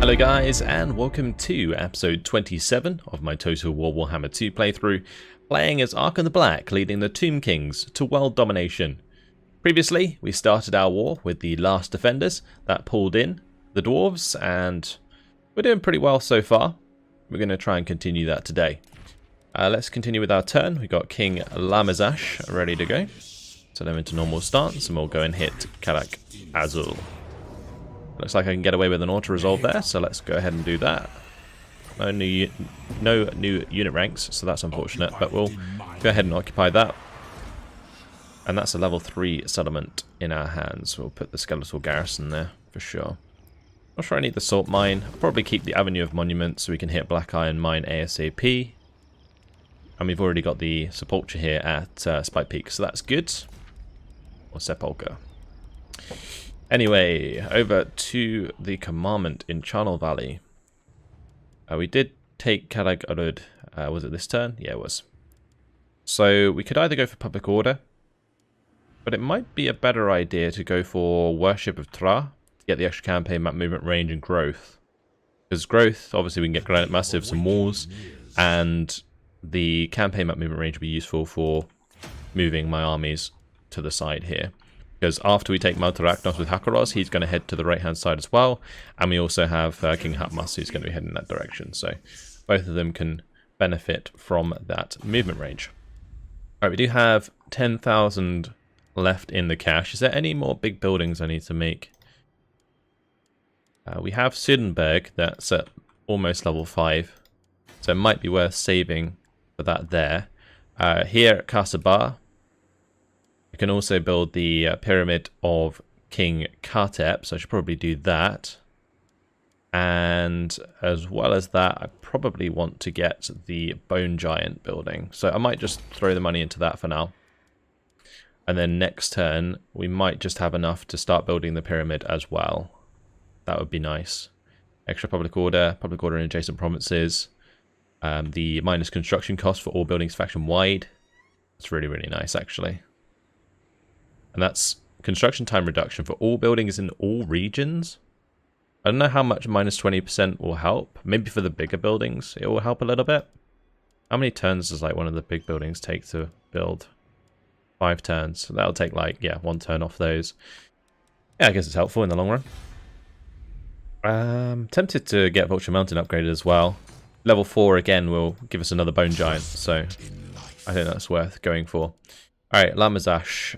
Hello guys, and welcome to episode 27 of my Total War Warhammer 2 playthrough, playing as Arkhan the Black, leading the Tomb Kings to world domination. Previously, we started our war with the last defenders that pulled in the dwarves, and we're doing pretty well so far. We're going to try and continue that today. Let's continue with our turn. We've got King Lamazash ready to go. Set him into normal stance, and we'll go and hit Kalak Azul. Looks like I can get away with an auto-resolve there, so let's go ahead and do that. No new unit ranks, so that's unfortunate, but we'll go ahead and occupy that. And that's a level 3 settlement in our hands. We'll put the skeletal garrison there, for sure. Not sure I need the salt mine. I'll probably keep the Avenue of Monuments so we can hit Black Iron Mine ASAP. And we've already got the Sepulchre here at Spike Peak, so that's good. Or Sepulchre. Anyway, over to the commandment in Charnel Valley. We did take Kalag Arud. Was it this turn? Yeah, it was. So we could either go for Public Order, but it might be a better idea to go for Worship of Tra to get the extra campaign map movement range and growth. Because growth, obviously we can get Granite Massive, some walls, and the campaign map movement range will be useful for moving my armies to the side here. Because after we take Maltaraknos with Hakaros, he's going to head to the right-hand side as well. And we also have King Hatmas, who's going to be heading in that direction. So both of them can benefit from that movement range. Alright, we do have 10,000 left in the cache. Is there any more big buildings I need to make? We have Sudenberg, that's at almost level 5. So it might be worth saving for that there. Here at Kasabar, I can also build the Pyramid of King Kartep, so I should probably do that. And as well as that, I probably want to get the Bone Giant building. So I might just throw the money into that for now. And then next turn, we might just have enough to start building the pyramid as well. That would be nice. Extra public order in adjacent provinces. The minus construction cost for all buildings faction wide. It's really, really nice actually. And that's construction time reduction for all buildings in all regions. I don't know how much minus 20% will help. Maybe for the bigger buildings it will help a little bit. How many turns does like one of the big buildings take to build? 5 turns. So that'll take like, yeah, 1 turn off those. Yeah, I guess it's helpful in the long run. Tempted to get Vulture Mountain upgraded as well. Level 4 again will give us another Bone Giant, so I think that's worth going for. Alright, Lamazash.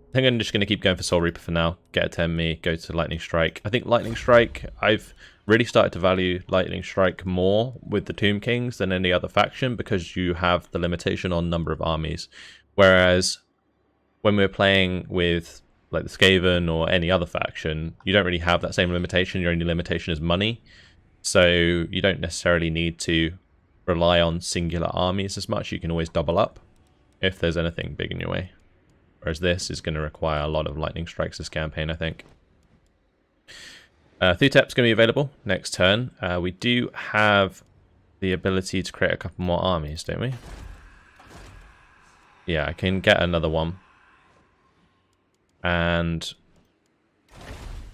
I think I'm just going to keep going for Soul Reaper for now. Get a 10 me, go to Lightning Strike. I think Lightning Strike, I've really started to value Lightning Strike more with the Tomb Kings than any other faction because you have the limitation on number of armies. Whereas when we're playing with like the Skaven or any other faction, you don't really have that same limitation. Your only limitation is money. So you don't necessarily need to rely on singular armies as much. You can always double up if there's anything big in your way. Whereas this is going to require a lot of lightning strikes this campaign, I think. Thutep's going to be available next turn. We do have the ability to create a couple more armies, don't we? Yeah, I can get another one. And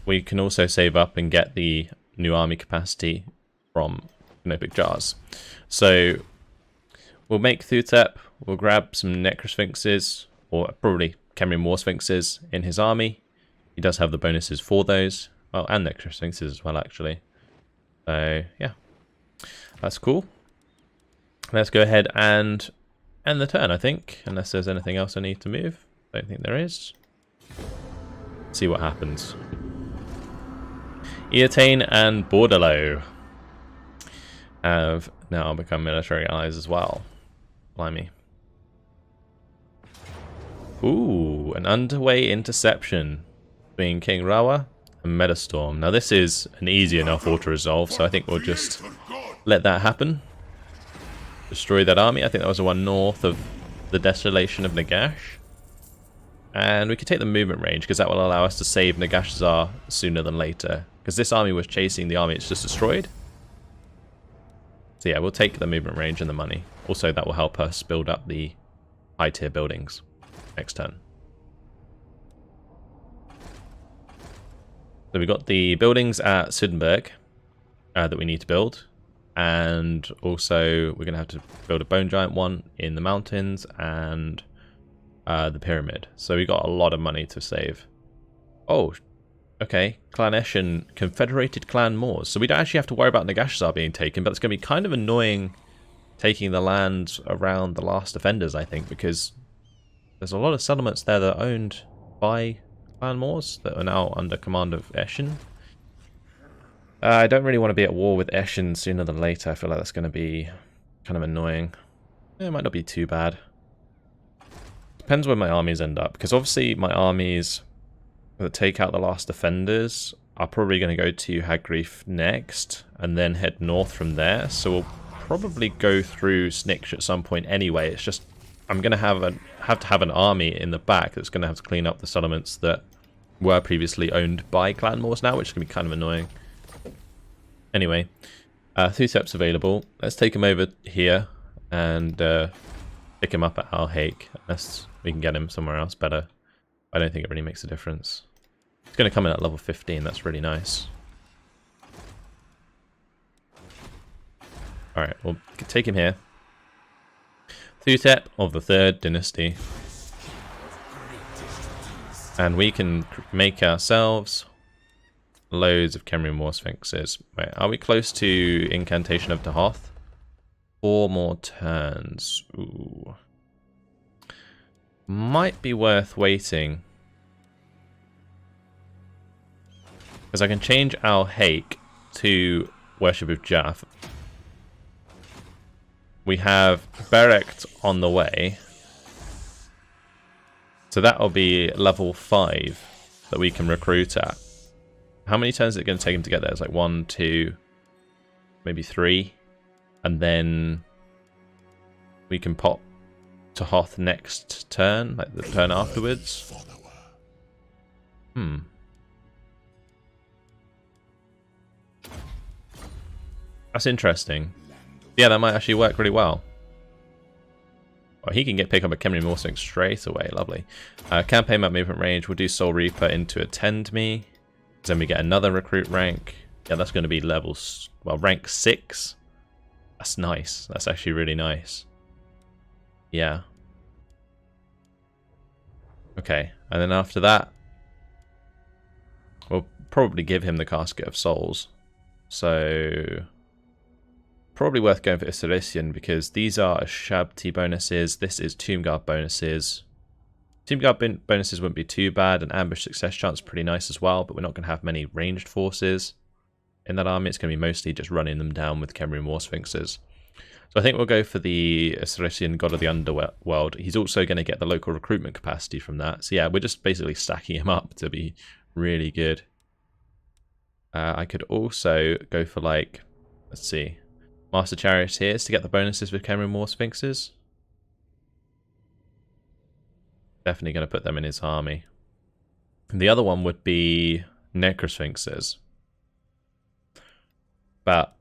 we can also save up and get the new army capacity from Gnopic Jars. So we'll make Thutep, we'll grab some Necrosphinxes, or probably Cambrian War Sphinxes in his army. He does have the bonuses for those. Well, and Necrosphinxes as well, actually. So, yeah. That's cool. Let's go ahead and end the turn, I think. Unless there's anything else I need to move. Don't think there is. Let's see what happens. Eotane and Bordello have now become military allies as well. Blimey. Ooh, an underway interception between King Rawa and Metastorm. Now this is an easy enough auto-resolve, so I think we'll just let that happen. Destroy that army. I think that was the one north of the Desolation of Nagash. And we could take the movement range, because that will allow us to save Nagashzar sooner than later. Because this army was chasing the army it's just destroyed. So yeah, we'll take the movement range and the money. Also, that will help us build up the high tier buildings next turn. So we got the buildings at Sudenberg. that we need to build. And also we're going to have to build a bone giant one in the mountains and the pyramid. So we got a lot of money to save. Oh, okay. Clan Eshin, Confederated Clan Moors. So we don't actually have to worry about Nagashazar being taken, but it's going to be kind of annoying taking the land around the last defenders, I think, because there's a lot of settlements there that are owned by Clan Moors that are now under command of Eshin. I don't really want to be at war with Eshin sooner than later. I feel like that's going to be kind of annoying. It might not be too bad. Depends where my armies end up, because obviously my armies that take out the last defenders are probably going to go to Hagreef next, and then head north from there. So we'll probably go through Sniksh at some point anyway. It's just I'm going to have to have an army in the back that's going to have to clean up the settlements that were previously owned by Clan Moors now, which is going to be kind of annoying. Anyway, Thuthep's available. Let's take him over here and pick him up at Al-Haik, unless we can get him somewhere else better. I don't think it really makes a difference. It's going to come in at level 15. That's really nice. Alright, we'll take him here. Thuthep of the 3rd Dynasty. And we can make ourselves loads of Khemrian War Sphinxes. Wait, are we close to Incantation of Tahoth? 4 more turns. Ooh. Might be worth waiting. Because I can change Al-Haik to Worship of Jaff. We have Berekt on the way. So that'll be level 5 that we can recruit at. How many turns is it going to take him to get there? It's like 1, 2, maybe 3. And then we can pop Tahoth next turn, like the turn afterwards. That's interesting. Yeah, that might actually work really well. Oh, he can pick up a Khemrian War Sphinx straight away. Lovely. Campaign map movement range. We'll do Soul Reaper into Attend Me. Then we get another recruit rank. Yeah, that's going to be levels, well, rank 6. That's nice. That's actually really nice. Yeah. Okay, and then after that, we'll probably give him the Casket of Souls. So, probably worth going for Isolation, because these are Shabti bonuses. This is Tomb Guard bonuses. Tomb Guard bonuses wouldn't be too bad, and ambush success chance is pretty nice as well, but we're not going to have many ranged forces in that army. It's going to be mostly just running them down with Khemrian War Sphinxes. So I think we'll go for the Isolation God of the Underworld. He's also going to get the local recruitment capacity from that. So yeah, we're just basically stacking him up to be really good. I could also go for, like, let's see, Master Charioteers to get the bonuses with Khemrian War Sphinxes. Definitely going to put them in his army. And the other one would be Necrosphinxes. But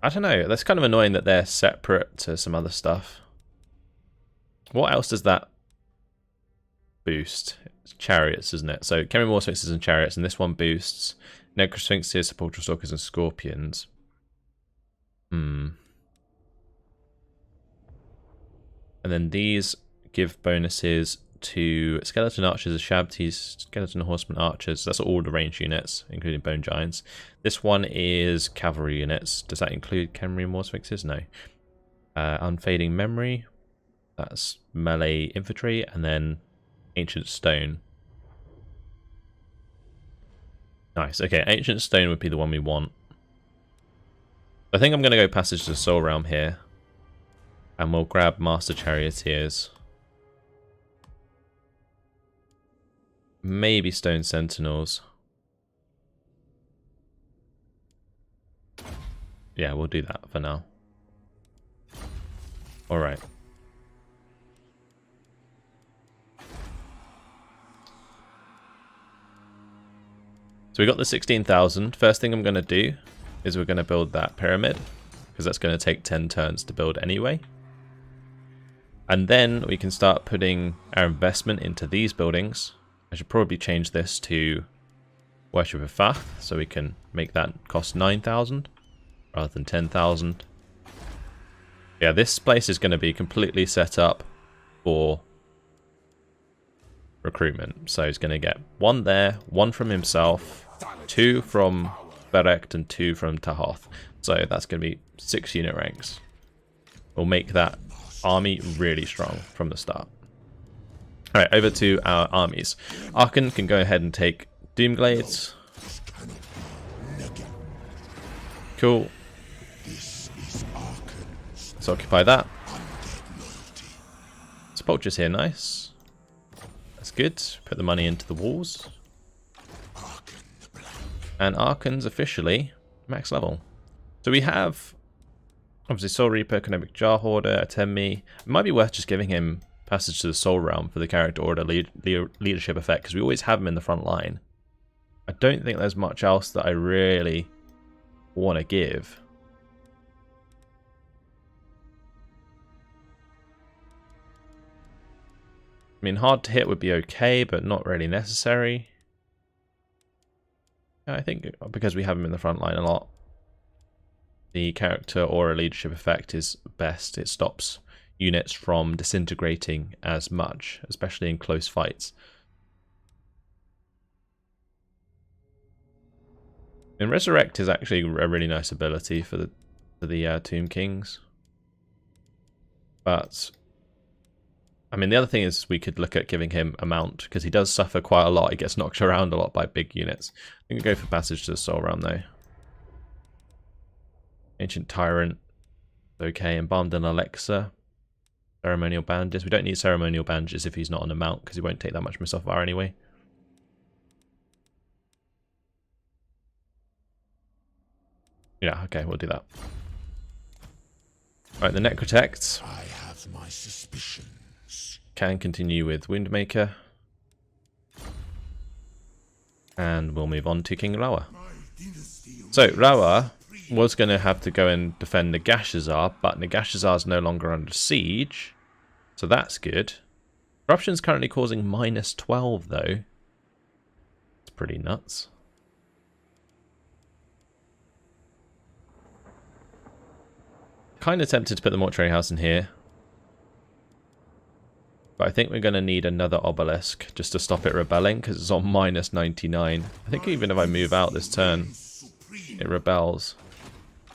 I don't know. That's kind of annoying that they're separate to some other stuff. What else does that boost? It's chariots, isn't it? So Khemrian War Sphinxes and chariots, and this one boosts Necrosphinxes, Sepulchral Stalkers, and Scorpions. And then these give bonuses to Skeleton Archers, Shabtis, Skeleton Horsemen Archers. That's all the ranged units, including Bone Giants. This one is Cavalry units. Does that include Khemrian War Sphinxes? No. Unfading Memory. That's melee infantry. And then Ancient Stone. Nice. Okay, Ancient Stone would be the one we want. I think I'm going to go Passage to the Soul Realm here. And we'll grab Master Charioteers. Maybe Stone Sentinels. Yeah, we'll do that for now. Alright. So we got the 16,000. First thing I'm going to do is we're going to build that pyramid, because that's going to take 10 turns to build anyway. And then we can start putting our investment into these buildings. I should probably change this to Worship of Fath, so we can make that cost 9,000. rather than 10,000. Yeah, this place is going to be completely set up for recruitment. So he's going to get 1 there, 1 from himself, 2 from Berekt, and 2 from Tahoth. So that's going to be 6 unit ranks. We'll make that army really strong from the start. Alright, over to our armies. Arkhan can go ahead and take Doomglades. Cool. Let's occupy that. Sepulchre's here, nice. That's good. Put the money into the walls. And Arkhan's officially max level. So we have, obviously, Soul Reaper, Economic Jar Hoarder, Atemi. It might be worth just giving him Passage to the Soul Realm for the character order leadership effect, because we always have him in the front line. I don't think there's much else that I really want to give. I mean, hard to hit would be okay, but not really necessary. I think because we have him in the front line a lot, the character aura leadership effect is best. It stops units from disintegrating as much, especially in close fights. And Resurrect is actually a really nice ability for the Tomb Kings. But I mean, the other thing is we could look at giving him a mount, because he does suffer quite a lot. He gets knocked around a lot by big units. I think we'll go for Passage to the Soul Realm though. Ancient Tyrant, okay. Embalmed and Alexa. Ceremonial Bandages. We don't need Ceremonial Bandages if he's not on a mount, because he won't take that much Missile Fire anyway. Yeah, okay, we'll do that. Right, the Necrotect. I have my suspicions. Can continue with Woundmaker. And we'll move on to King Rawa. So, Rawa was going to have to go and defend Nagashazar, but Nagashazar is no longer under siege. So that's good. Corruption's currently causing -12 though. It's pretty nuts. Kind of tempted to put the Mortuary House in here. But I think we're going to need another obelisk just to stop it rebelling, because it's on -99. I think even if I move out this turn, it rebels.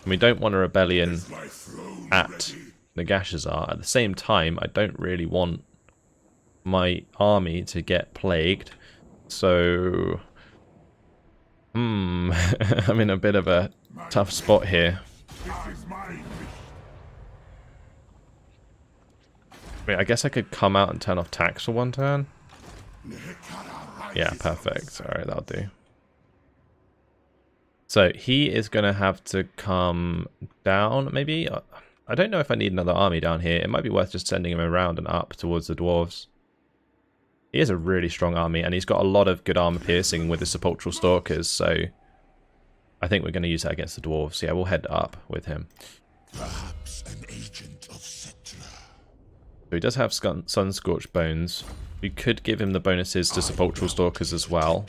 And we don't want a rebellion at Nagashazar. At the same time, I don't really want my army to get plagued. So, I'm in a bit of a tough spot here. Wait, I guess I could come out and turn off tax for 1 turn. Yeah, perfect. Alright, that'll do. So he is going to have to come down, maybe? I don't know if I need another army down here. It might be worth just sending him around and up towards the dwarves. He is a really strong army, and he's got a lot of good armor piercing with the Sepulchral Stalkers, so I think we're going to use that against the dwarves. Yeah, we'll head up with him. Perhaps an agent of Settra. So he does have Sun-Scorched Bones. We could give him the bonuses to Sepulchral Stalkers as well.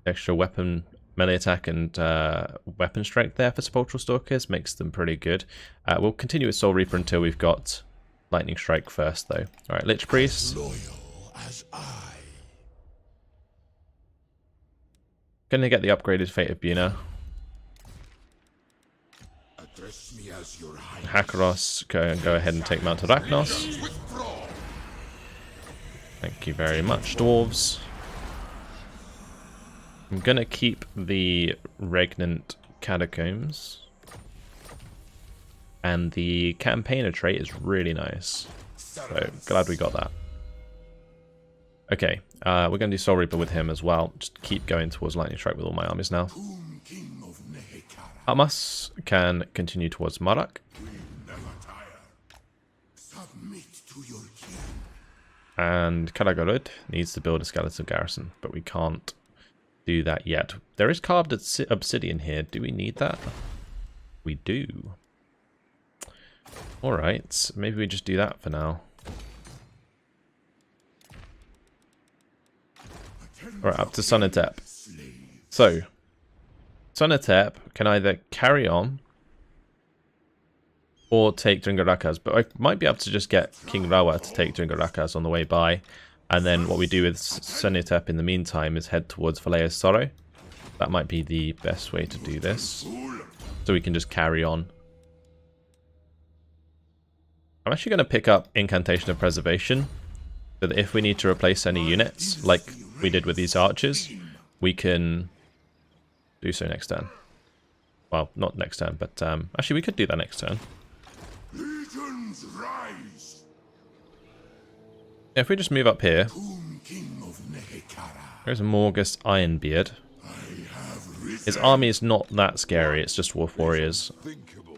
Extra weapon, melee attack, and weapon strength there for Sepulchral Stalkers makes them pretty good. We'll continue with Soul Reaper until we've got Lightning Strike first, though. Alright, Lich Priest. Loyal as I. Gonna get the upgraded Fate of Buna. Address me as your highness. Hakaros, go ahead and take Mount Arachnos. Thank you very much, dwarves. I'm gonna keep the Regnant Catacombs. And the Campaigner trait is really nice. So, glad we got that. Okay, we're going to do Soul Reaper with him as well. Just keep going towards Lightning Strike with all my armies now. Hamas can continue towards Marak. And Karagorod needs to build a skeleton garrison, but we can't do that yet. There is carved obsidian here. Do we need that? We do. Alright, maybe we just do that for now. Alright, up to Sun Adept. So, Sonatep can either carry on or take Dringarakas, but I might be able to just get King Rawa to take Dringarakas on the way by, and then what we do with Sonatep in the meantime is head towards Valea's Sorrow. That might be the best way to do this, so we can just carry on. I'm actually going to pick up Incantation of Preservation, so that if we need to replace any units, like we did with these archers, we can do so next turn. Well, not next turn, but actually we could do that next turn. Legions rise. If we just move up here, King of Nehekara, there's a Morgus Ironbeard. I have risen. His army is not that scary, it's just Dwarf Warriors. Thinkable.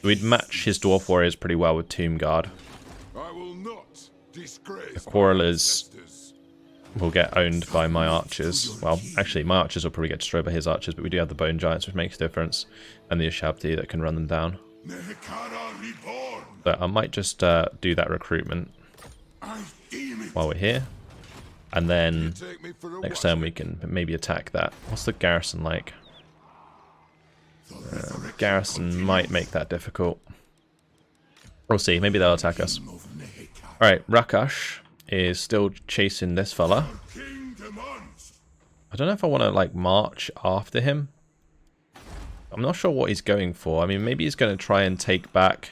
We'd match his Dwarf Warriors pretty well with Tomb Guard. I will not disgrace The Quarrelers ancestors. will get owned by my archers. Well, actually, my archers will probably get destroyed by his archers, but we do have the Bone Giants, which makes a difference, and the Ashabti that can run them down. Nehekara reborn. But I might just do that recruitment I deem it. while we're here, and then Take me for a next walk. turn we can maybe attack that. What's the garrison like? Garrison might make that difficult. We'll see. Maybe they'll attack us. Of Nehekara. Alright, Rakash is still chasing this fella. King demands. I don't know if I want to, like, march after him. I'm not sure what he's going for. I mean, maybe he's going to try and take back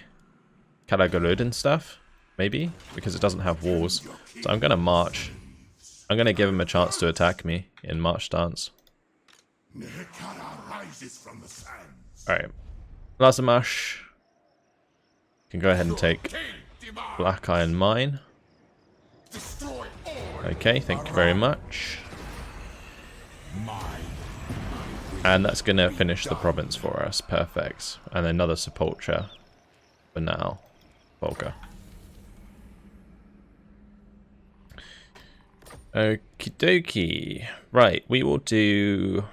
Kalagarud and stuff. Maybe. Because it doesn't have walls. So I'm going to march. I'm going to give him a chance to attack me in march stance. Nehekara rises from the sands. Alright. Lazamash can go ahead and take King demands. Black Iron Mine. Destroy all. Okay, thank you very much. Mine. And that's going to finish the province for us. Perfect. And another Sepulture for now. Volga. Okie dokie. Right, we will do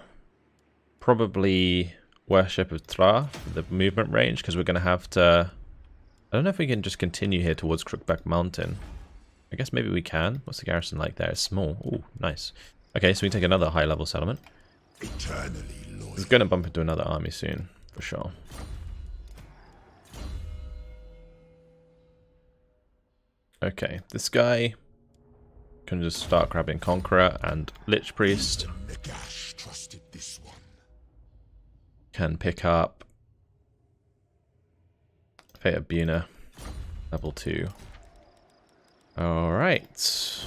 probably Worship of Thra for the movement range, because we're going to have to... I don't know if we can just continue here towards Crookback Mountain. I guess maybe we can. What's the garrison like there? It's small. Ooh, nice. Okay, so we take another high-level settlement. Eternally loyal. He's going to bump into another army soon, for sure. Okay, this guy can just start grabbing Conqueror, and Lich Priest Nagash trusted this one. can pick up Fate of Buna, level 2. Alright.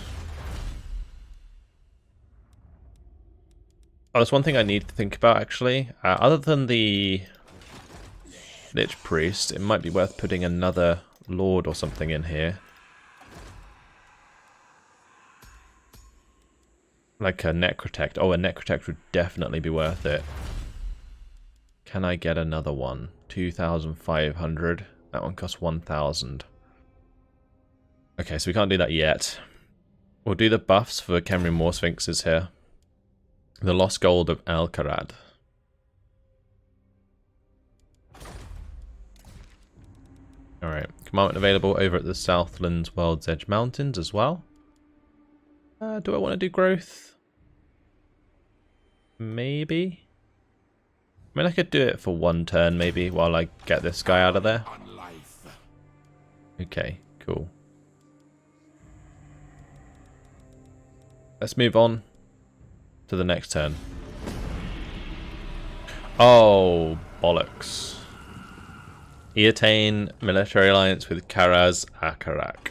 Oh, there's one thing I need to think about, actually. Other than the Lich Priest, it might be worth putting another Lord or something in here. Like a Necrotect. Oh, a Necrotect would definitely be worth it. Can I get another one? 2,500. That one costs 1,000. Okay, so we can't do that yet. We'll do the buffs for Khemri Moor Sphinxes here. The Lost Gold of Alcarad. Alright, commandment available over at the Southlands World's Edge Mountains as well. Do I want to do growth? Maybe? I mean, I could do it for one turn maybe while I get this guy out of there. On life. Okay, cool. Let's move on to the next turn. Oh, bollocks. Eatane military alliance with Karaz Akarak.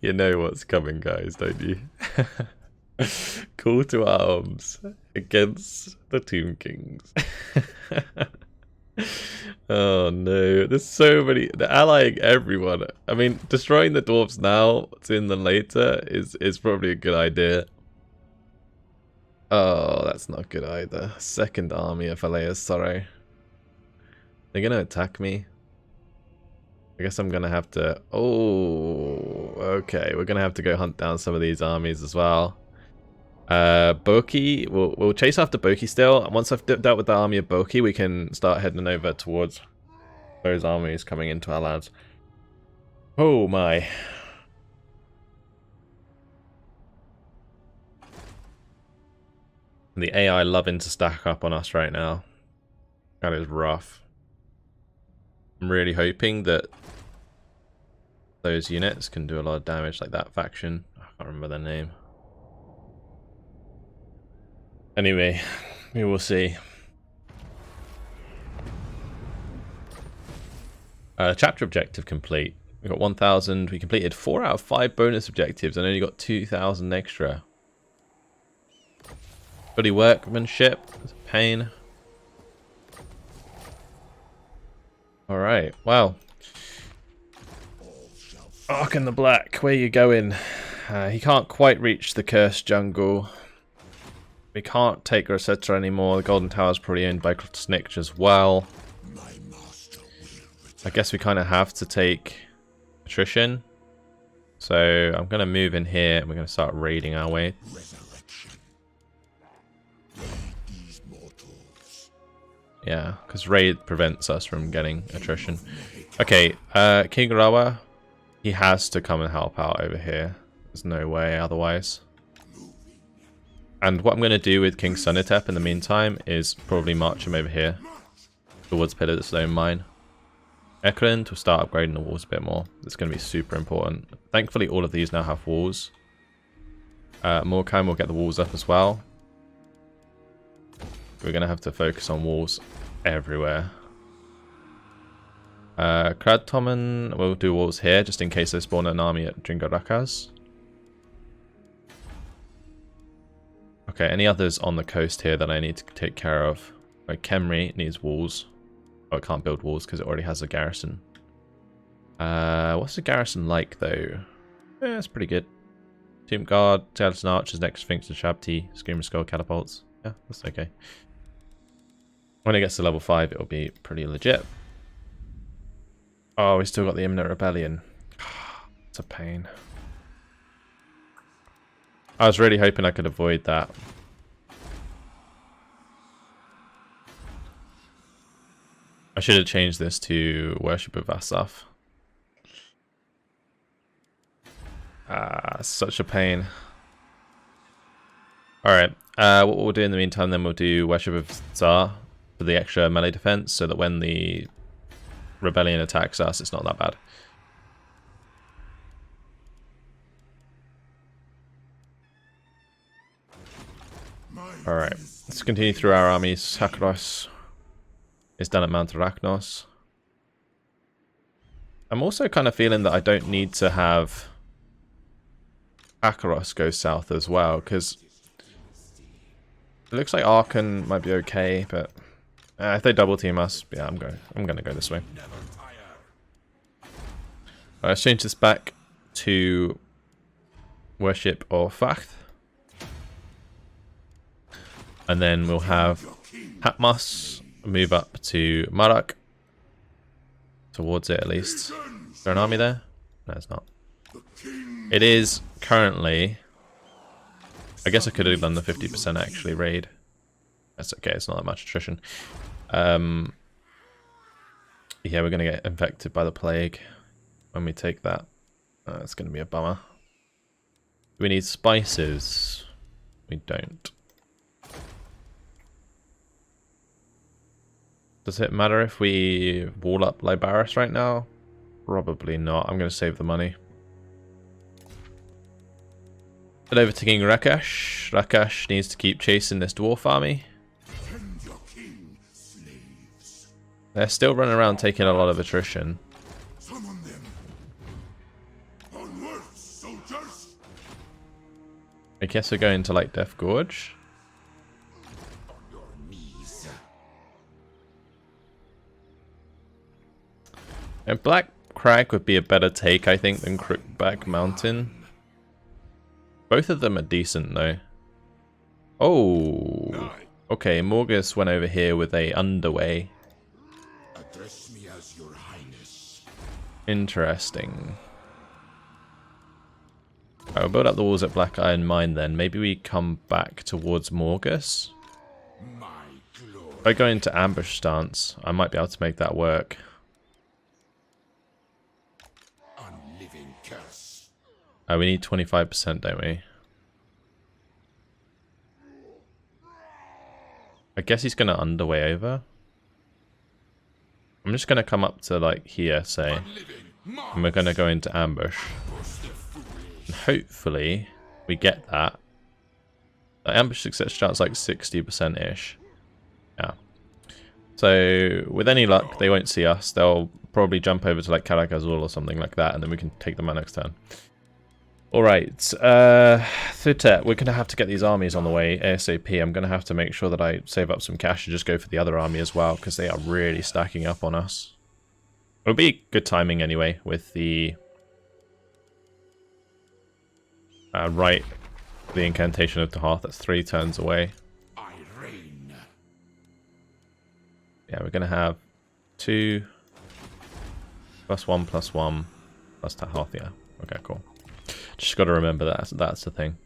You know what's coming, guys, don't you? Call to arms against the Tomb Kings. Oh no, there's so many. They're allying everyone. I mean, destroying the dwarves now, sooner than later, is probably a good idea. Oh, that's not good either. Second army of Valea's Sorrow. They're gonna attack me. I guess I'm gonna have to... Oh, okay. We're gonna have to go hunt down some of these armies as well. Boki, we'll chase after Boki still. And once I've dealt with the army of Boki, we can start heading over towards those armies coming into our lands. Oh my. The AI loving to stack up on us right now. That is rough. I'm really hoping that those units can do a lot of damage, like that faction. I can't remember their name. Anyway, we will see. Chapter objective complete. We got 1,000. We completed 4 out of 5 bonus objectives and only got 2,000 extra. Bloody workmanship. It's a pain. Alright, wow. Arkhan the Black, where you going? He can't quite reach the cursed jungle. We can't take Rosetta anymore. The Golden Tower's probably owned by Snitch as well. I guess we kind of have to take attrition. So I'm going to move in here and we're going to start raiding our way. Yeah, because raid prevents us from getting attrition. Okay, King Rawa, he has to come and help out over here. There's no way otherwise. And what I'm going to do with King Sunitep in the meantime is probably march him over here towards Pillar Stone Mine. Eklund to start upgrading the walls a bit more. It's going to be super important. Thankfully, all of these now have walls. Morkheim will get the walls up as well. We're going to have to focus on walls everywhere. Kradtomen will do walls here, just in case they spawn an army at Dringarakas. Okay, any others on the coast here that I need to take care of? Like Kemri needs walls. Oh, it can't build walls because it already has a garrison. What's the garrison like, though? Yeah, it's pretty good. Tomb Guard, Skeleton Archers, Next Sphinx, and Shabti, Screamer Skull, Catapults. Yeah, that's okay. When it gets to level 5, it'll be pretty legit. Oh, we still got the Imminent Rebellion. It's a pain. I was really hoping I could avoid that. I should have changed this to Worship of Asaf. Such a pain. Alright, what we'll do in the meantime then, we'll do Worship of Tsar for the extra melee defense, so that when the Rebellion attacks us, it's not that bad. Alright, let's continue through our armies. Sakros is done at Mount Arachnos. I'm also kind of feeling that I don't need to have Akaros go south as well, because it looks like Arkhan might be okay, but if they double team us, yeah, I'm gonna go this way. Let's change this back to Worship of Facht. And then we'll have Hatmas move up to Marak. Towards it, at least. Is there an army there? No, it's not. It is currently... I guess I could have done the 50% actually raid. That's okay, it's not that much attrition. Yeah, we're going to get infected by the plague when we take that. It's going to be a bummer. Do we need spices? We don't. Does it matter if we wall up Libaris right now? Probably not. I'm going to save the money. Head over to King Rakash. Rakash needs to keep chasing this dwarf army. They're still running around taking a lot of attrition. I guess we're going to like Death Gorge. And Black Crag would be a better take, I think, than Crookback Mountain. Both of them are decent, though. Oh, okay. Morgus went over here with a underway. Address me as your highness. Interesting. I'll build up the walls at Black Iron Mine then. Maybe we come back towards Morgus. If I go into ambush stance, I might be able to make that work. We need 25%, don't we? I guess he's going to underway over. I'm just going to come up to like here, say, and we're going to go into ambush. And hopefully we get that. The ambush success chance like 60%-ish. Yeah. So with any luck, they won't see us. They'll probably jump over to like Karak-Azul or something like that, and then we can take them out next turn. Alright, Thutet, we're going to have to get these armies on the way ASAP. I'm going to have to make sure that I save up some cash and just go for the other army as well, because they are really stacking up on us. It'll be good timing anyway, with the the incantation of the hearth. That's 3 turns away. Yeah, we're going to have 2 +1 +1 plus that hearth, yeah. Okay, cool. Just got to remember that. That's the thing.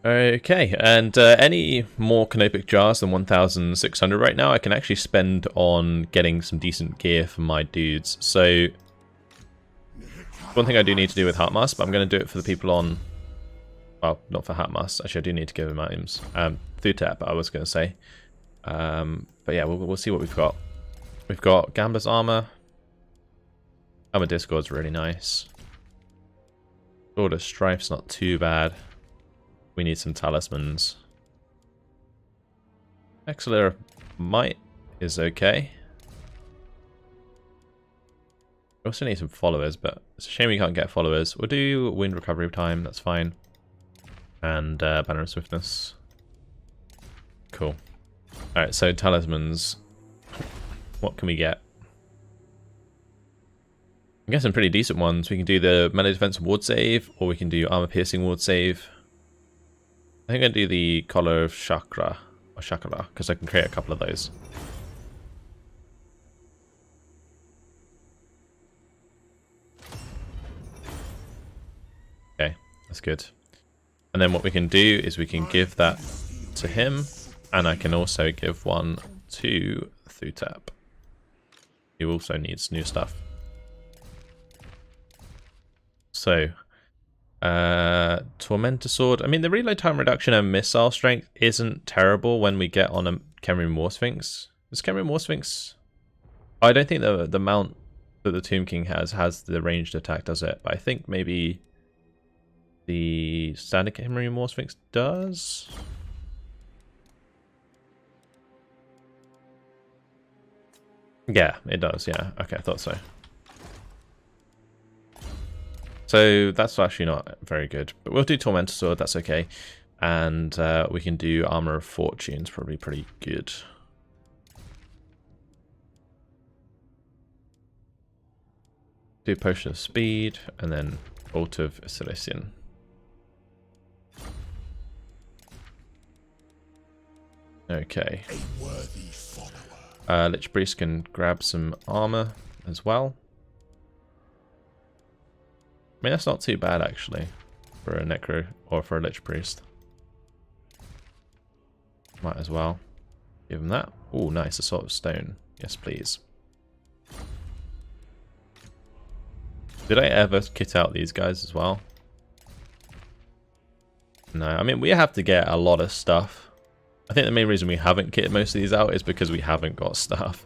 Okay, and any more canopic jars than 1,600 right now, I can actually spend on getting some decent gear for my dudes. So, one thing I do need to do with Heartmask, but I'm going to do it for the people on... Well, not for Heartmask. Actually, I do need to give them items. Thutet, I was going to say. But yeah, we'll see what we've got. We've got Gambler's Armor. Armor Discord's really nice. Sword of Strife's not too bad. We need some talismans. Exilera Might is okay. We also need some followers, but it's a shame we can't get followers. We'll do Wind Recovery Time, that's fine. And Banner of Swiftness. Cool. Alright, so talismans. What can we get? I'm guessing pretty decent ones. We can do the melee defense ward save, or we can do armor piercing ward save. I think I'm going to do the Collar of Chakra, or Chakra, because I can create a couple of those. Okay, that's good. And then what we can do is we can give that to him, and I can also give one to Thutet. He also needs new stuff. So, Tormentor Sword. I mean, the reload time reduction and missile strength isn't terrible when we get on a Khemrian War Sphinx. Is Khemrian War Sphinx... I don't think the mount that the Tomb King has the ranged attack, does it? But I think maybe the standard Khemrian War Sphinx does? Yeah, it does, yeah. Okay, I thought so. So that's actually not very good. But we'll do Tormentor Sword, that's okay. And we can do Armor of Fortune's probably pretty good. Do Potion of Speed, and then Bolt of Celestian. Okay. Lich Priest can grab some armor as well. I mean, that's not too bad, actually, for a Necro or for a Lich Priest. Might as well give him that. Oh, nice, a Sword of Stone. Yes, please. Did I ever kit out these guys as well? No, I mean, we have to get a lot of stuff. I think the main reason we haven't kitted most of these out is because we haven't got stuff.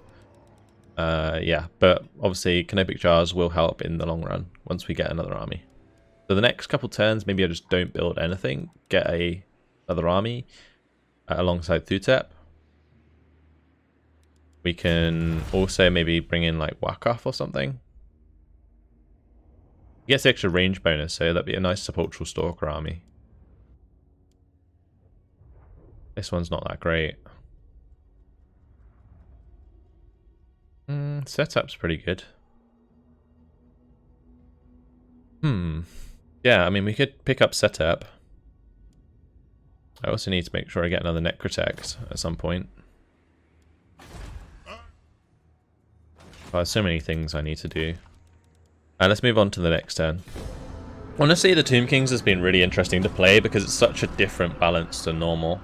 Yeah, but obviously canopic jars will help in the long run once we get another army. So the next couple turns, maybe I just don't build anything, get another army alongside Thutet. We can also maybe bring in like Wakaf or something. He gets the extra range bonus, so that'd be a nice sepulchral stalker army. This one's not that great. Setup's pretty good. Yeah, I mean, we could pick up setup. I also need to make sure I get another Necrotect at some point. There's so many things I need to do. Let's move on to the next turn. Honestly, the Tomb Kings has been really interesting to play because it's such a different balance to normal.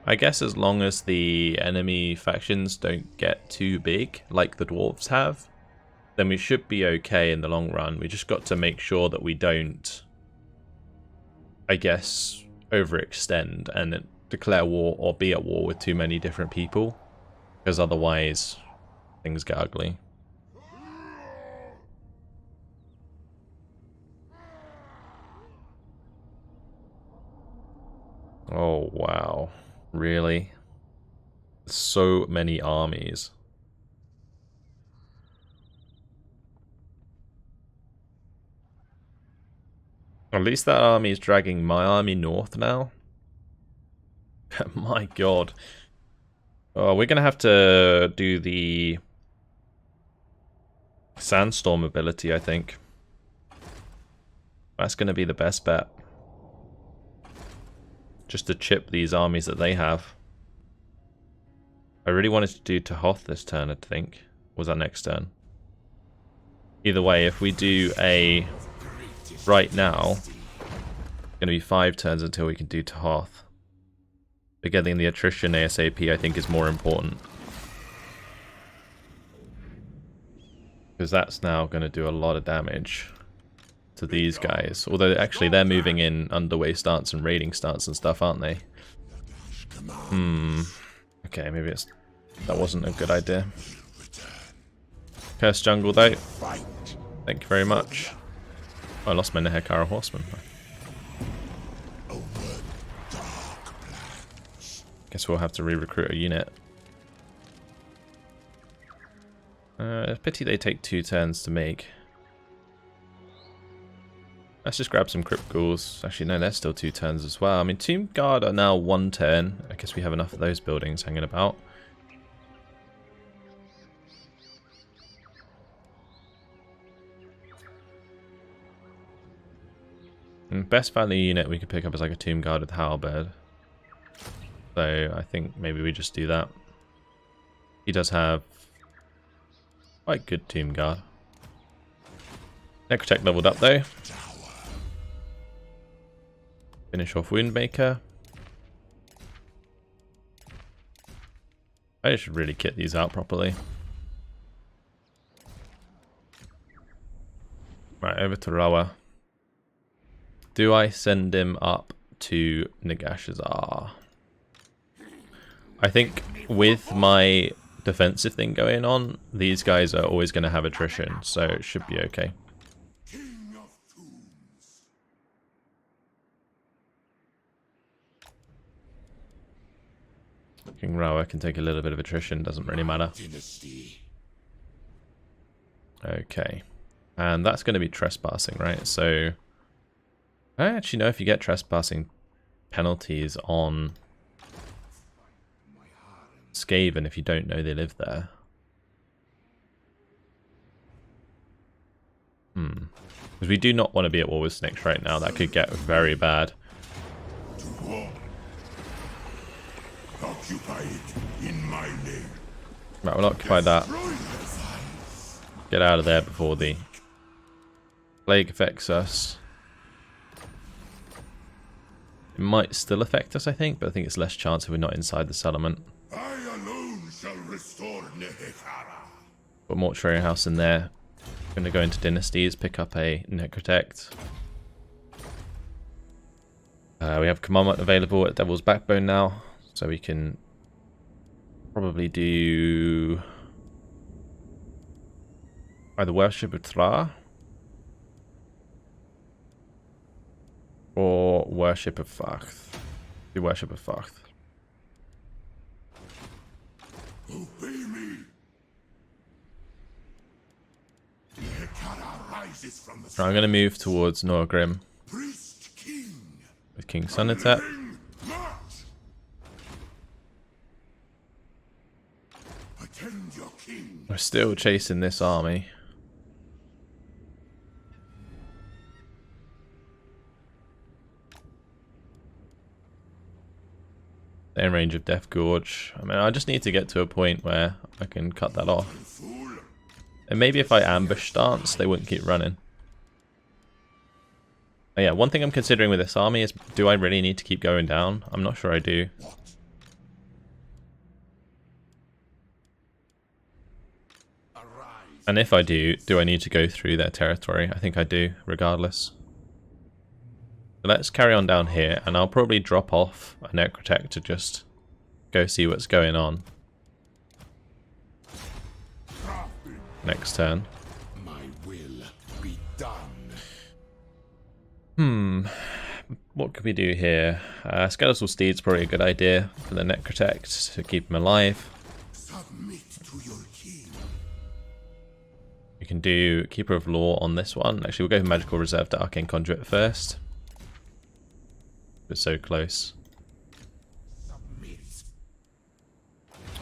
I guess as long as the enemy factions don't get too big, like the dwarves have, then we should be okay in the long run. We just got to make sure that we don't, I guess, overextend and declare war or be at war with too many different people, because otherwise things get ugly. Oh wow, really? So many armies. At least that army is dragging my army north now. My god. Oh, we're going to have to do the Sandstorm ability, I think. That's going to be the best bet. Just to chip these armies that they have. I really wanted to do Tahoth this turn, I think. Or was that next turn? Either way, if we do a right now, it's going to be 5 turns until we can do Tahoth. But getting the attrition ASAP, I think, is more important. Because that's now going to do a lot of damage to these guys. Although, actually, they're moving in underway stance and raiding stance and stuff, aren't they? Okay, maybe that wasn't a good idea. Curse jungle, though. Thank you very much. Oh, I lost my Nehekara horseman. Guess we'll have to re-recruit a unit. Pity they take 2 turns to make. Let's just grab some Crypt Ghouls. Actually, no, they're still 2 turns as well. I mean, Tomb Guard are now 1 turn. I guess we have enough of those buildings hanging about. And best value unit we could pick up is like a Tomb Guard with Halberd. So I think maybe we just do that. He does have quite good Tomb Guard. Necrotech leveled up though. Finish off Woundmaker. I should really kit these out properly. Right, over to Rawa. Do I send him up to Nagashazar? I think with my defensive thing going on, these guys are always going to have attrition, so it should be okay. King Rawa can take a little bit of attrition, doesn't really matter. Okay. And that's going to be trespassing, right? So I actually know if you get trespassing penalties on Skaven if you don't know they live there. Because we do not want to be at war with Snicks right now. That could get very bad. Right, we'll occupy that. Get out of there before the plague affects us. It might still affect us, I think, but I think it's less chance if we're not inside the settlement. I alone shall restore Nehekara. Put Mortuary House in there. Going to go into Dynasties, pick up a Necrotect. We have Commandment available at Devil's Backbone now, so we can probably do either Worship of Thra or Worship of Facht. Do Worship of Facht. Obey me. Nehekara rises from the Right, I'm going to move towards Norgrim priest king. with King Sunatep. Attend your king. We're still chasing this army. They're in range of Death Gorge. I mean, I just need to get to a point where I can cut that off. And maybe if I ambush stance, they wouldn't keep running. Oh, yeah, one thing I'm considering with this army is, do I really need to keep going down? I'm not sure I do. And if I do I need to go through their territory? I think I do, regardless. So let's carry on down here, and I'll probably drop off a Necrotech to just go see what's going on. Next turn. My will be done. What could we do here? Skeletal Steed's probably a good idea for the Necrotect to keep him alive. Submit to your king. We can do Keeper of Law on this one. Actually, we'll go for Magical Reserve to Arcane Conduit first. We're so close. Submit.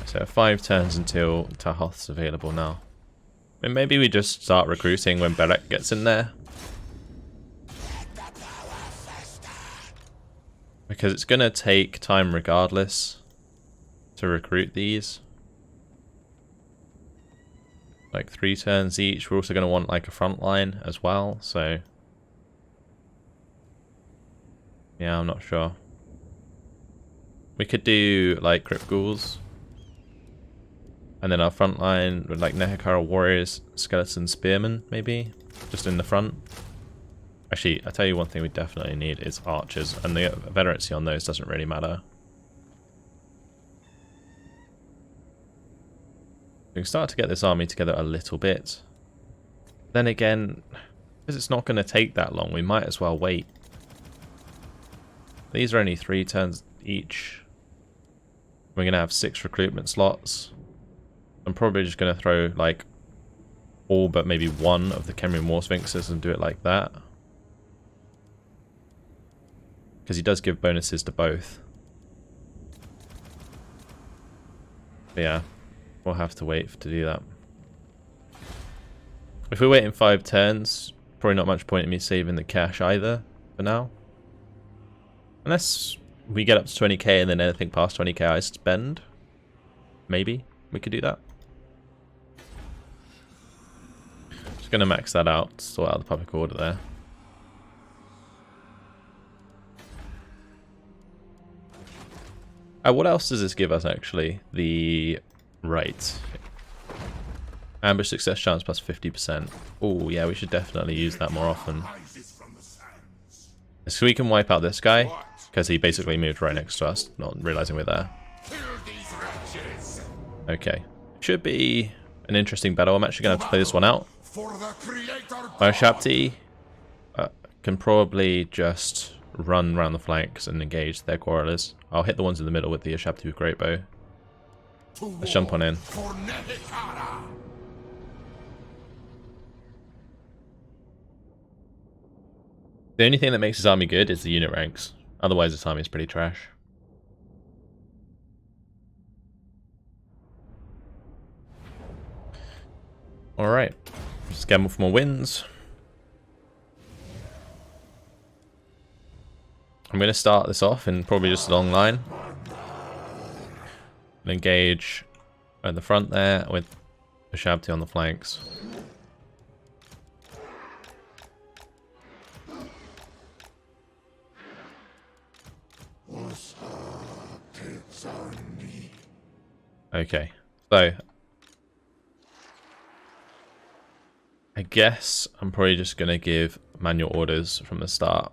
So 5 turns until Tahoth's available now. And maybe we just start recruiting when Belek gets in there. Because it's going to take time regardless to recruit these. Like 3 turns each. We're also going to want like a front line as well, so... yeah, I'm not sure. We could do like Crypt Ghouls. And then our front line with like Nehekara Warriors, Skeleton Spearmen, maybe? Just in the front. Actually, I'll tell you one thing we definitely need is archers, and the veterancy on those doesn't really matter. We can start to get this army together a little bit. Then again, because it's not going to take that long, we might as well wait. These are only 3 turns each. We're going to have 6 recruitment slots. I'm probably just going to throw like all but maybe 1 of the Khemrian War Sphinxes and do it like that. Because he does give bonuses to both. But yeah, we'll have to wait to do that. If we wait in 5 turns, probably not much point in me saving the cash either, for now. Unless we get up to 20k and then anything past 20k I spend. Maybe we could do that. Just going to max that out, sort out the public order there. What else does this give us, actually? The... right. Ambush success chance plus 50%. Oh, yeah, we should definitely use that more often. So we can wipe out this guy, because he basically moved right next to us, not realizing we're there. Okay. Should be an interesting battle. I'm actually going to have to play this one out. My Shapti can probably just run around the flanks and engage their quarrelers. I'll hit the ones in the middle with the Shapti with Great Bow. Let's jump on in. The only thing that makes his army good is the unit ranks. Otherwise, his army is pretty trash. Alright. Just gamble for more wins. I'm going to start this off in probably just a long line. And engage at the front there with the Shabti on the flanks. Okay, so I guess I'm probably just going to give manual orders from the start.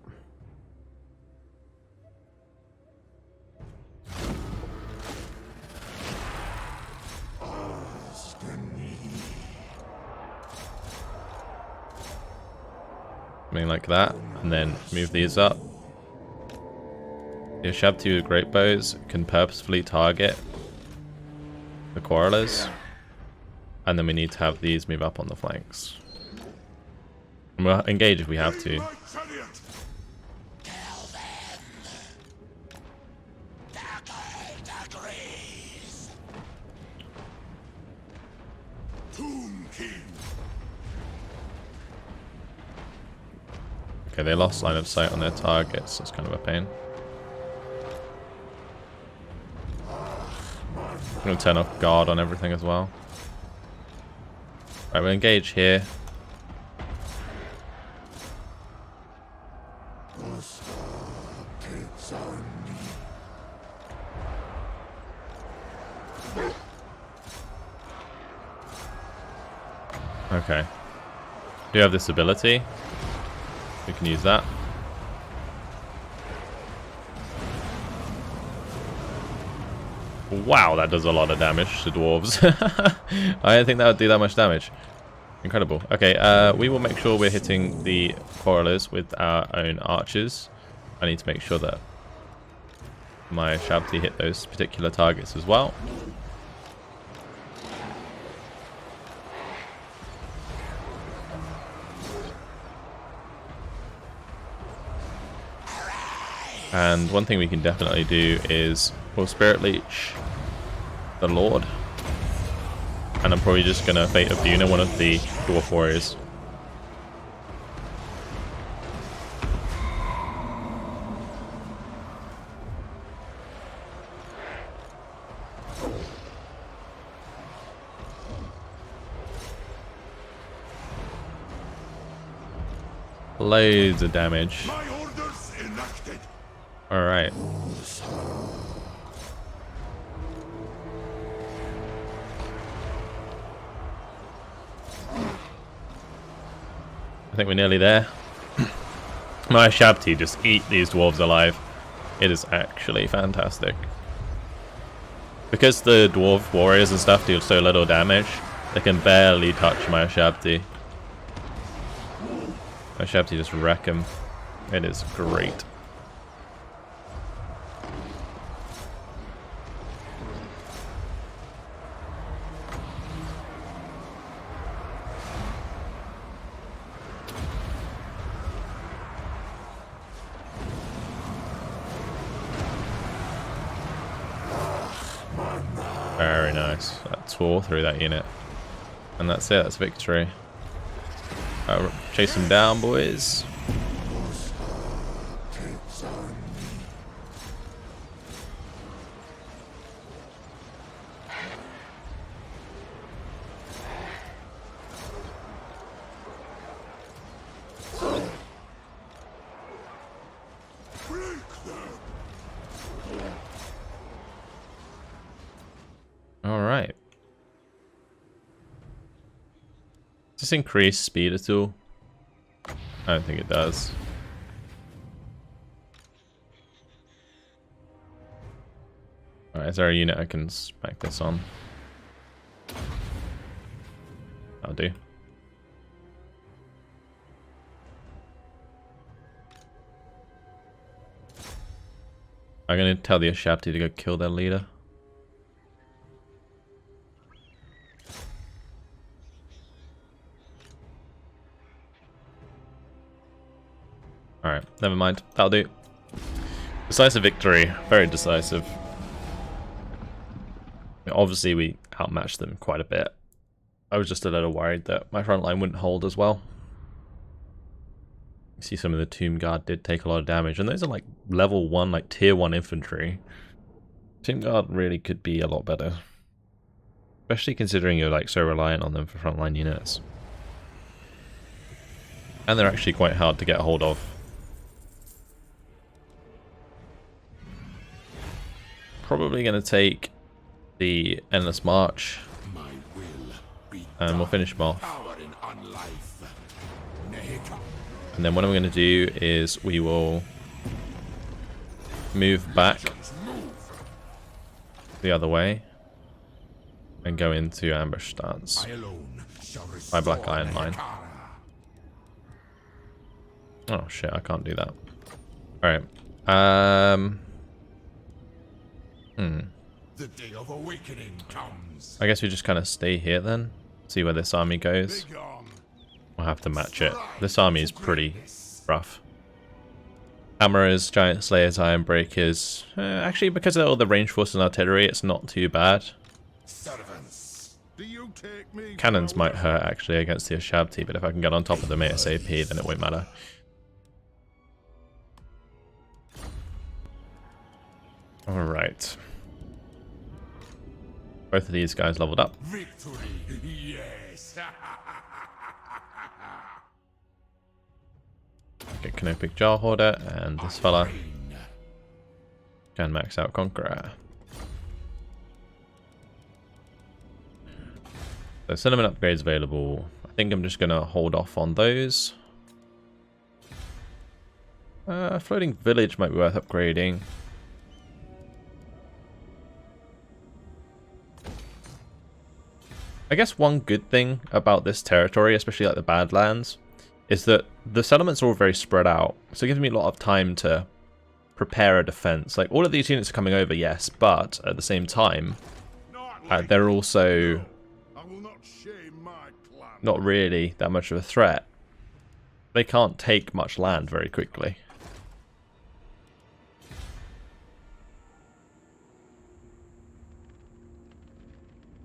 Something like that, and then move these up. The Shabti with great bows can purposefully target the quarrelers, and then we need to have these move up on the flanks. And we'll engage if we have to. Okay, they lost line of sight on their targets. That's kind of a pain. I'm going to turn off guard on everything as well. Right, we'll engage here. Okay. Do you have this ability? We can use that. Wow, that does a lot of damage to dwarves. I didn't think that would do that much damage. Incredible. Okay, we will make sure we're hitting the quarrelers with our own archers. I need to make sure that my Shabti hit those particular targets as well. And one thing we can definitely do is we'll Spirit Leech the Lord. And I'm probably just going to Fate of Duna, one of the Dwarf Warriors. Loads of damage. Alright. I think we're nearly there. My Shabti just eat these dwarves alive. It is actually fantastic. Because the dwarf warriors and stuff do so little damage, they can barely touch my Shabti. My Shabti just wreck them. It is great. Very nice. That tore through that unit. And that's it, that's victory. Chase them down, boys. Alright. Does this increase speed at all? I don't think it does. Alright, is there a unit I can smack this on? That'll do. I'm gonna tell the Ashabti to go kill their leader. Alright, never mind. That'll do. Decisive victory. Very decisive. Obviously, we outmatched them quite a bit. I was just a little worried that my front line wouldn't hold as well. You see some of the Tomb Guard did take a lot of damage, and those are like level 1, like tier 1 infantry. Tomb Guard really could be a lot better. Especially considering you're like so reliant on them for frontline units. And they're actually quite hard to get a hold of. Probably going to take the Endless March, and we'll finish them off. And then what I'm going to do is we will move back the other way and go into ambush stance. My Black Iron Line. Oh shit, I can't do that. Alright. The day of awakening comes. I guess we just kind of stay here then. See where this army goes. We'll have to match it. This army is pretty rough. Hammerers, Giant Slayers, Iron Breakers. Actually, because of all the range force and artillery, it's not too bad. Cannons might hurt actually against the Ashabti, but if I can get on top of them ASAP, then it won't matter. Alright. Both of these guys leveled up. Victory, yes. Get Canopic Jar Hoarder and this fella can max out Conqueror. So cinnamon upgrades available. I think I'm just going to hold off on those. Floating village might be worth upgrading. I guess one good thing about this territory, especially like the Badlands, is that the settlements are all very spread out. So it gives me a lot of time to prepare a defense. Like, all of these units are coming over, yes, but at the same time, they're also not really that much of a threat. They can't take much land very quickly.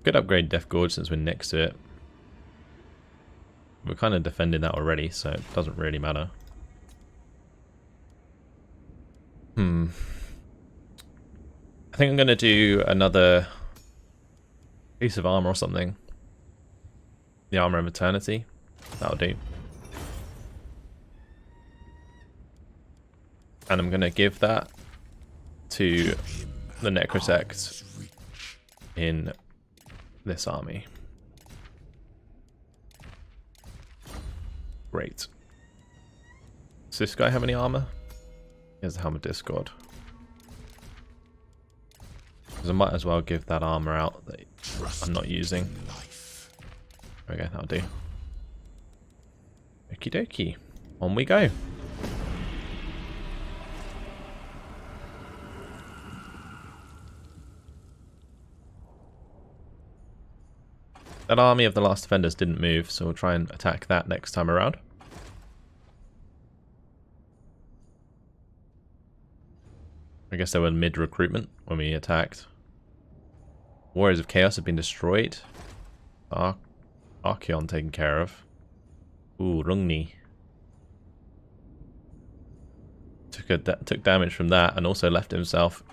Could upgrade Death Gorge since we're next to it. We're kind of defending that already, so it doesn't really matter. I think I'm going to do another piece of armor or something. The Armor of Eternity. That'll do. And I'm going to give that to the Necrosect in this army. Great. Does this guy have any armor? He has the Helm of Discord. Because I might as well give that armor out that I'm not using. Okay, that'll do. Okie dokie. On we go. That army of the last defenders didn't move, so we'll try and attack that next time around. I guess they were mid-recruitment when we attacked. Warriors of Chaos have been destroyed. Archeon taken care of. Ooh, Rungni. Took damage from that and also left himself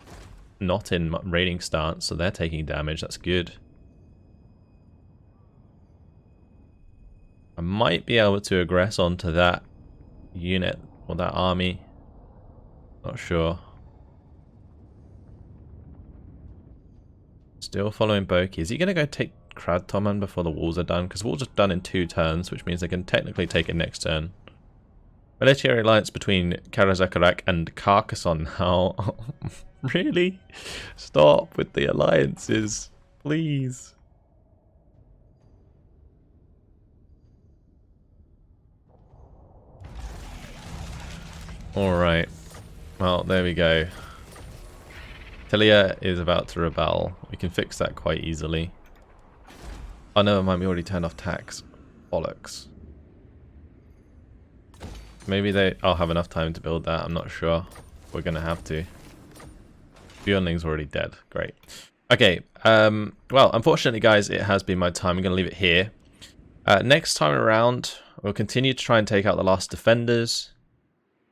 not in raiding stance, so they're taking damage. That's good. I might be able to aggress onto that unit or that army. Not sure. Still following Boki. Is he going to go take Kradtoman before the walls are done? Because walls are done in 2 turns, which means they can technically take it next turn. Military alliance between Karazakarak and Carcassonne now. Really? Stop with the alliances, please. Alright. Well, there we go. Tilia is about to rebel. We can fix that quite easily. Oh, never mind. We already turned off tax. Bollocks. Maybe I'll have enough time to build that. I'm not sure. We're going to have to. Bjornling's already dead. Great. Okay. Well, unfortunately, guys, it has been my time. I'm going to leave it here. Next time around, we'll continue to try and take out the last defenders.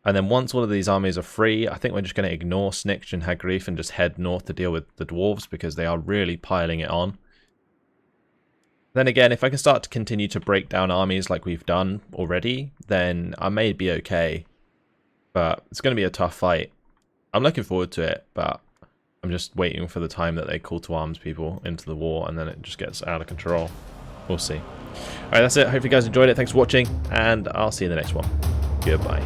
And then once all of these armies are free, I think we're just going to ignore Snikch and Hagrif and just head north to deal with the dwarves because they are really piling it on. Then again, if I can start to continue to break down armies like we've done already, then I may be okay. But it's going to be a tough fight. I'm looking forward to it, but I'm just waiting for the time that they call to arms people into the war, and then it just gets out of control. We'll see. Alright, that's it. Hope you guys enjoyed it. Thanks for watching, and I'll see you in the next one. Goodbye.